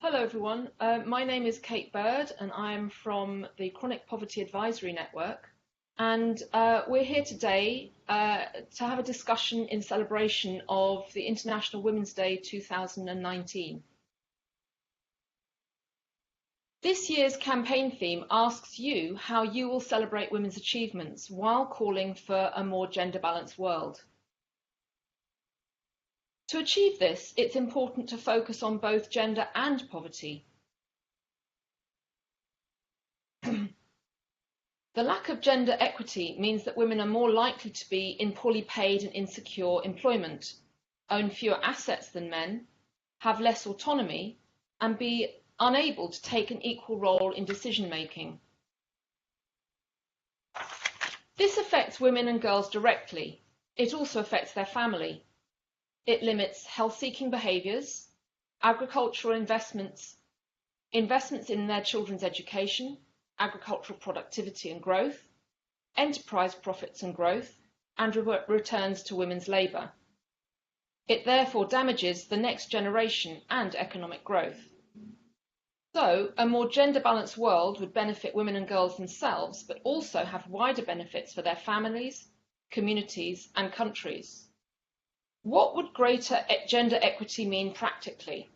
Hello everyone, my name is Kate Bird and I'm from the Chronic Poverty Advisory Network, and we're here today to have a discussion in celebration of the International Women's Day 2019. This year's campaign theme asks you how you will celebrate women's achievements while calling for a more gender-balanced world. To achieve this, it's important to focus on both gender and poverty. The lack of gender equity means that women are more likely to be in poorly paid and insecure employment, own fewer assets than men, have less autonomy, and be unable to take an equal role in decision making. This affects women and girls directly. It also affects their family. It limits health-seeking behaviours, agricultural investments in their children's education, agricultural productivity and growth, enterprise profits and growth, and returns to women's labour. It therefore damages the next generation and economic growth. So, a more gender-balanced world would benefit women and girls themselves, but also have wider benefits for their families, communities, and countries. What would greater gender equity mean practically?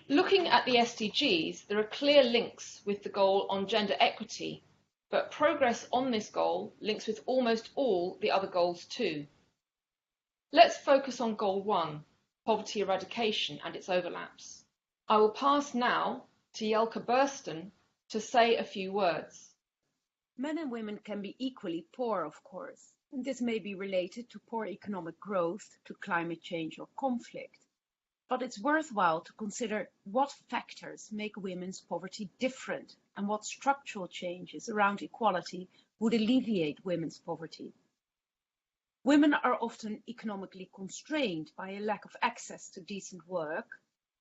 Looking at the SDGs, there are clear links with the goal on gender equity, but progress on this goal links with almost all the other goals too. Let's focus on Goal 1, poverty eradication and its overlaps. I will pass now to Jelke Bursten to say a few words. Men and women can be equally poor, of course, and this may be related to poor economic growth, to climate change or conflict. But it's worthwhile to consider what factors make women's poverty different and what structural changes around equality would alleviate women's poverty. Women are often economically constrained by a lack of access to decent work,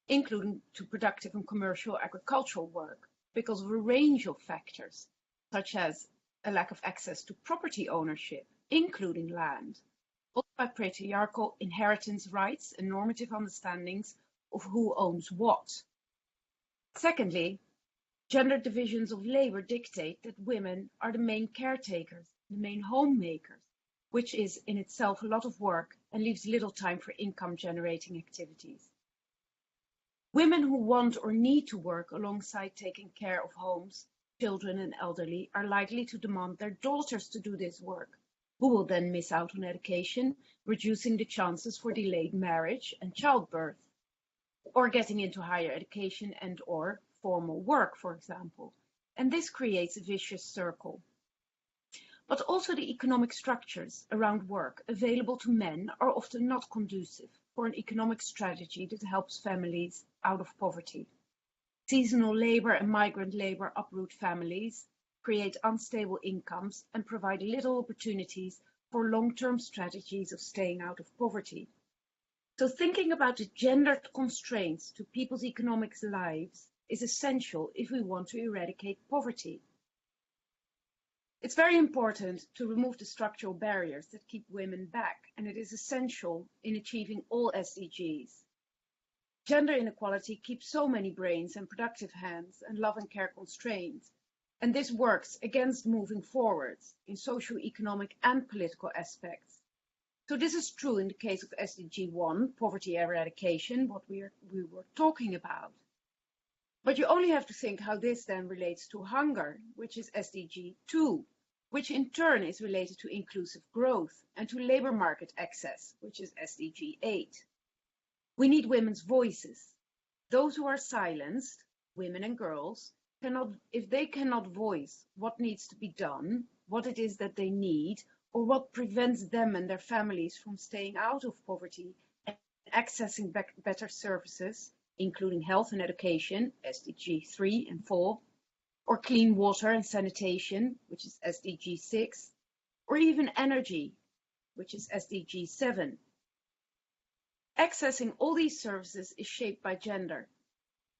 including to productive and commercial agricultural work, because of a range of factors, such as a lack of access to property ownership, including land, also by patriarchal inheritance rights and normative understandings of who owns what. Secondly, gender divisions of labor dictate that women are the main caretakers, the main homemakers, which is in itself a lot of work and leaves little time for income-generating activities. Women who want or need to work alongside taking care of homes, children and elderly are likely to demand their daughters to do this work, who will then miss out on education, reducing the chances for delayed marriage and childbirth, or getting into higher education and or formal work, for example. And this creates a vicious circle. But also the economic structures around work available to men are often not conducive for an economic strategy that helps families out of poverty. Seasonal labor and migrant labor uproot families, create unstable incomes, and provide little opportunities for long-term strategies of staying out of poverty. So thinking about the gendered constraints to people's economic lives is essential if we want to eradicate poverty. It's very important to remove the structural barriers that keep women back, and it is essential in achieving all SDGs. Gender inequality keeps so many brains and productive hands and love and care constrained, and this works against moving forwards in socio-economic and political aspects. So this is true in the case of SDG 1, poverty eradication, what we were talking about. But you only have to think how this then relates to hunger, which is SDG 2, which in turn is related to inclusive growth, and to labor market access, which is SDG 8. We need women's voices. Those who are silenced, women and girls, if they cannot voice what needs to be done, what it is that they need, or what prevents them and their families from staying out of poverty and accessing better services, including health and education, SDG 3 and 4, or clean water and sanitation, which is SDG 6, or even energy, which is SDG 7. Accessing all these services is shaped by gender,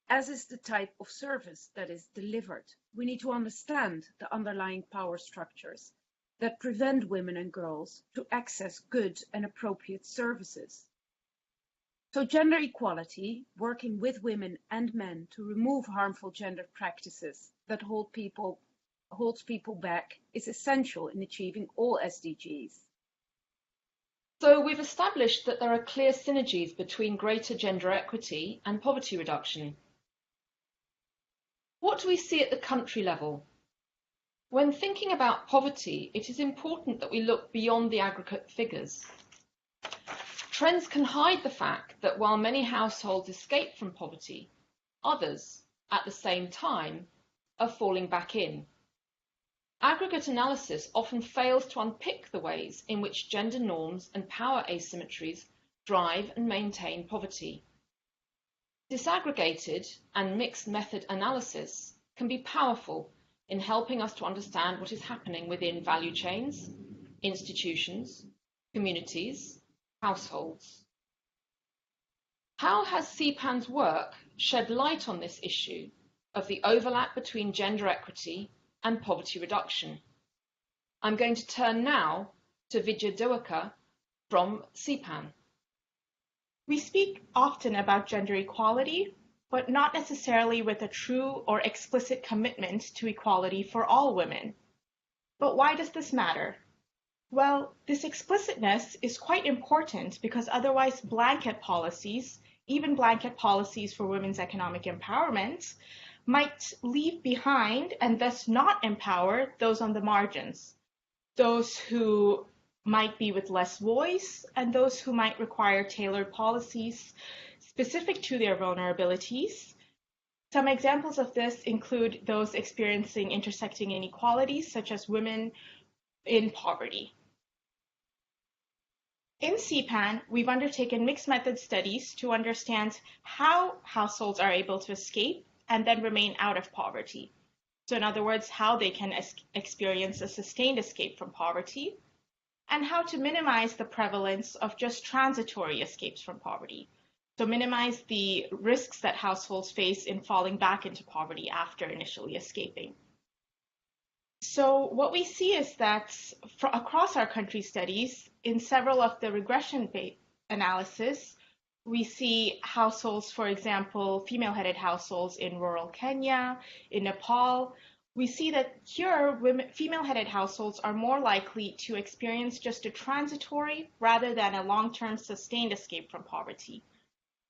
as is the type of service that is delivered. We need to understand the underlying power structures that prevent women and girls to access good and appropriate services. So gender equality, working with women and men to remove harmful gender practices that holds people back, is essential in achieving all SDGs. So we've established that there are clear synergies between greater gender equity and poverty reduction. What do we see at the country level? When thinking about poverty, it is important that we look beyond the aggregate figures. Trends can hide the fact that while many households escape from poverty, others, at the same time, are falling back in. Aggregate analysis often fails to unpick the ways in which gender norms and power asymmetries drive and maintain poverty. Disaggregated and mixed method analysis can be powerful in helping us to understand what is happening within value chains, institutions, communities, households. How has CPAN's work shed light on this issue of the overlap between gender equity and poverty reduction? I'm going to turn now to Vidya Dewaka from CPAN. We speak often about gender equality, but not necessarily with a true or explicit commitment to equality for all women. But why does this matter? Well, this explicitness is quite important because otherwise blanket policies, even blanket policies for women's economic empowerment, might leave behind and thus not empower those on the margins, those who might be with less voice, and those who might require tailored policies specific to their vulnerabilities. Some examples of this include those experiencing intersecting inequalities, such as women in poverty. In CPAN, we've undertaken mixed method studies to understand how households are able to escape and then remain out of poverty. So in other words, how they can experience a sustained escape from poverty, and how to minimize the prevalence of just transitory escapes from poverty. So minimize the risks that households face in falling back into poverty after initially escaping. So what we see is that across our country studies, in several of the regression-based analysis, we see households, for example, female-headed households in rural Kenya, in Nepal. We see that here, female-headed households are more likely to experience just a transitory rather than a long-term sustained escape from poverty.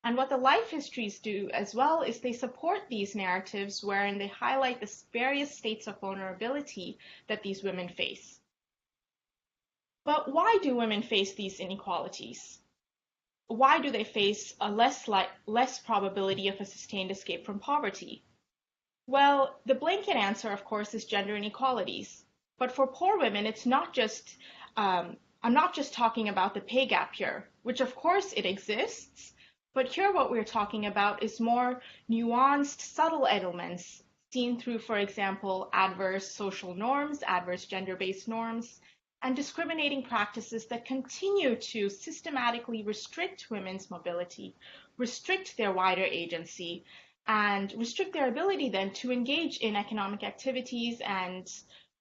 And what the life histories do as well is they support these narratives wherein they highlight the various states of vulnerability that these women face. But why do women face these inequalities? Why do they face a less probability of a sustained escape from poverty? Well, the blanket answer, of course, is gender inequalities. But for poor women, it's not just, I'm not just talking about the pay gap here, which of course it exists, but here what we're talking about is more nuanced, subtle elements seen through, for example, adverse social norms, adverse gender-based norms, and discriminating practices that continue to systematically restrict women's mobility, restrict their wider agency, and restrict their ability then to engage in economic activities and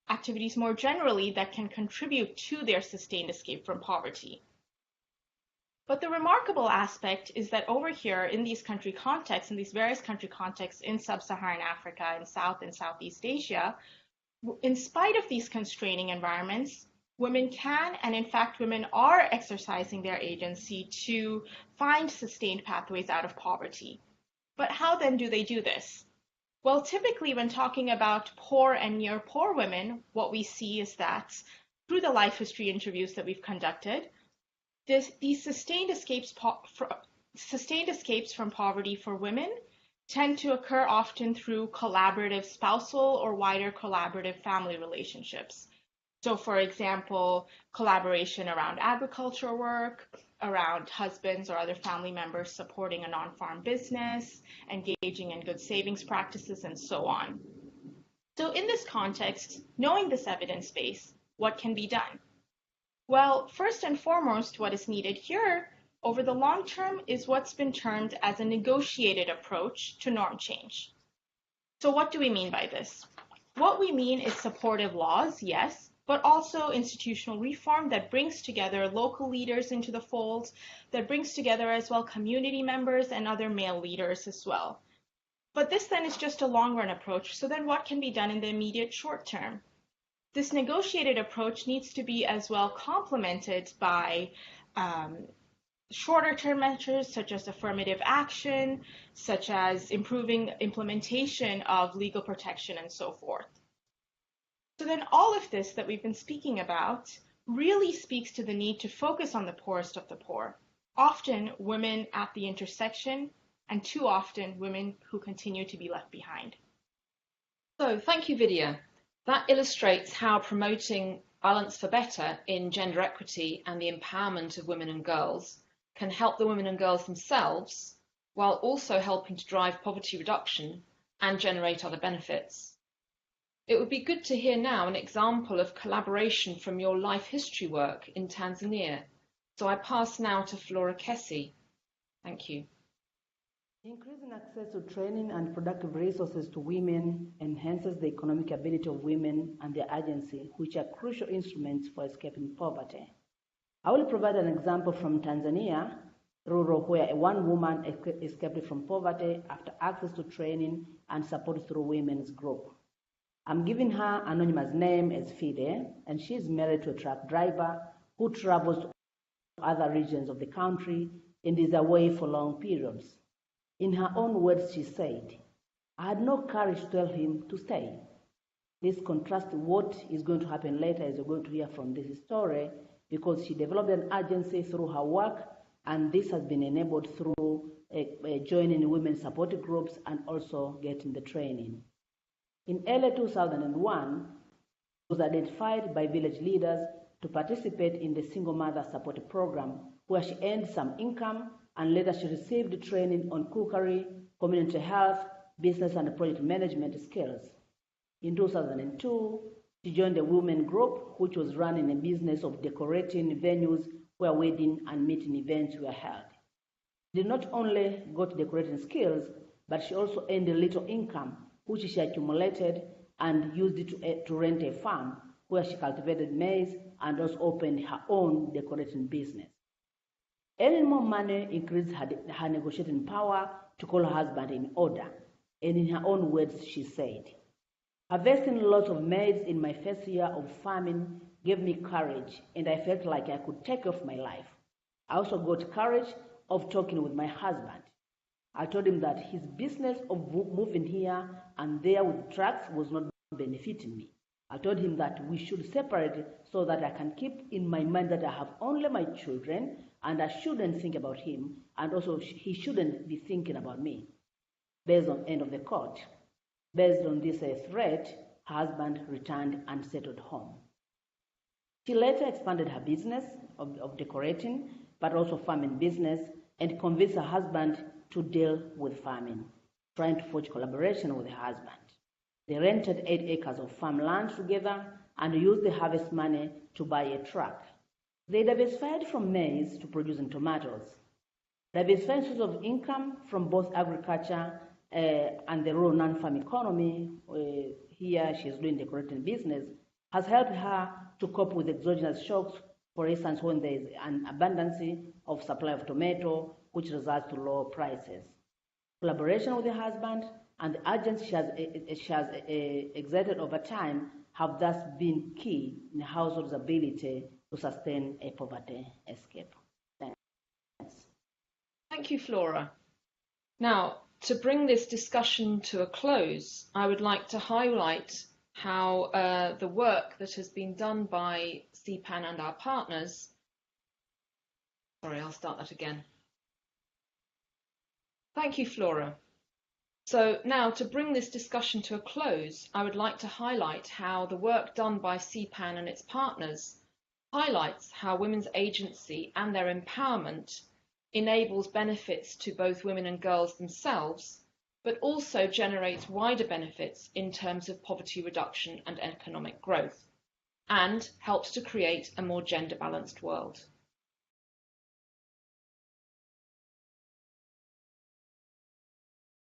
activities more generally that can contribute to their sustained escape from poverty. But the remarkable aspect is that over here in these country contexts, in these various country contexts in sub-Saharan Africa and South and Southeast Asia, in spite of these constraining environments, women can, and in fact women are exercising their agency to find sustained pathways out of poverty. But how then do they do this? Well, typically when talking about poor and near poor women, what we see is that through the life history interviews that we've conducted, these sustained escapes from poverty for women tend to occur often through collaborative spousal or wider collaborative family relationships. So for example, collaboration around agriculture work, around husbands or other family members supporting a non-farm business, engaging in good savings practices, and so on. So in this context, knowing this evidence base, what can be done? Well, first and foremost, what is needed here over the long term is what's been termed as a negotiated approach to norm change. So what do we mean by this? What we mean is supportive laws, yes, but also institutional reform that brings together local leaders into the fold, that brings together as well community members and other male leaders as well. But this then is just a long-run approach, so then what can be done in the immediate short term? This negotiated approach needs to be as well complemented by shorter-term measures such as affirmative action, such as improving implementation of legal protection and so forth. So then all of this that we've been speaking about really speaks to the need to focus on the poorest of the poor, often women at the intersection, and too often women who continue to be left behind. So thank you, Vidya. That illustrates how promoting balance for better in gender equity and the empowerment of women and girls can help the women and girls themselves, while also helping to drive poverty reduction and generate other benefits. It would be good to hear now an example of collaboration from your life history work in Tanzania. So I pass now to Flora Kessie. Thank you. Increasing access to training and productive resources to women enhances the economic ability of women and their agency, which are crucial instruments for escaping poverty. I will provide an example from Tanzania, rural, where one woman escaped from poverty after access to training and support through women's group. I'm giving her anonymous name as Fide, and she is married to a truck driver who travels to other regions of the country and is away for long periods. In her own words, she said, "I had no courage to tell him to stay." This contrasts what is going to happen later, as you're going to hear from this story, because she developed an agency through her work, and this has been enabled through joining women's support groups and also getting the training. In early 2001, she was identified by village leaders to participate in the Single Mother Support Program, where she earned some income, and later she received training on cookery, community health, business and project management skills. In 2002, she joined a women group which was running a business of decorating venues where wedding and meeting events were held. She did not only got decorating skills, but she also earned a little income, which she accumulated and used it to rent a farm where she cultivated maize and also opened her own decorating business. Earning more money increased her negotiating power to call her husband in order, and in her own words, she said, "Harvesting lots of maize in my first year of farming gave me courage, and I felt like I could take off my life. I also got courage of talking with my husband. I told him that his business of moving here and there with trucks was not benefiting me. I told him that we should separate so that I can keep in my mind that I have only my children and I shouldn't think about him, and also he shouldn't be thinking about me." Based on end of the quote. Based on this threat, her husband returned and settled home. She later expanded her business of decorating, but also farming business, and convinced her husband to deal with farming, trying to forge collaboration with her husband. They rented 8 acres of farmland together and used the harvest money to buy a truck. They diversified from maize to producing tomatoes. Diversifying sources of income from both agriculture and the rural non-farm economy, here she is doing decorating business, has helped her to cope with exogenous shocks, for instance, when there is an abundance of supply of tomato, which results to lower prices. Collaboration with the husband and the agents she has exerted over time have thus been key in the household's ability to sustain a poverty escape. Thanks. Thank you, Flora. Now, to bring this discussion to a close, I would like to highlight how the work that has been done by CPAN and our partners. Sorry, I'll start that again. Thank you, Flora. So now, to bring this discussion to a close, I would like to highlight how the work done by CPAN and its partners highlights how women's agency and their empowerment enables benefits to both women and girls themselves, but also generates wider benefits in terms of poverty reduction and economic growth, and helps to create a more gender-balanced world.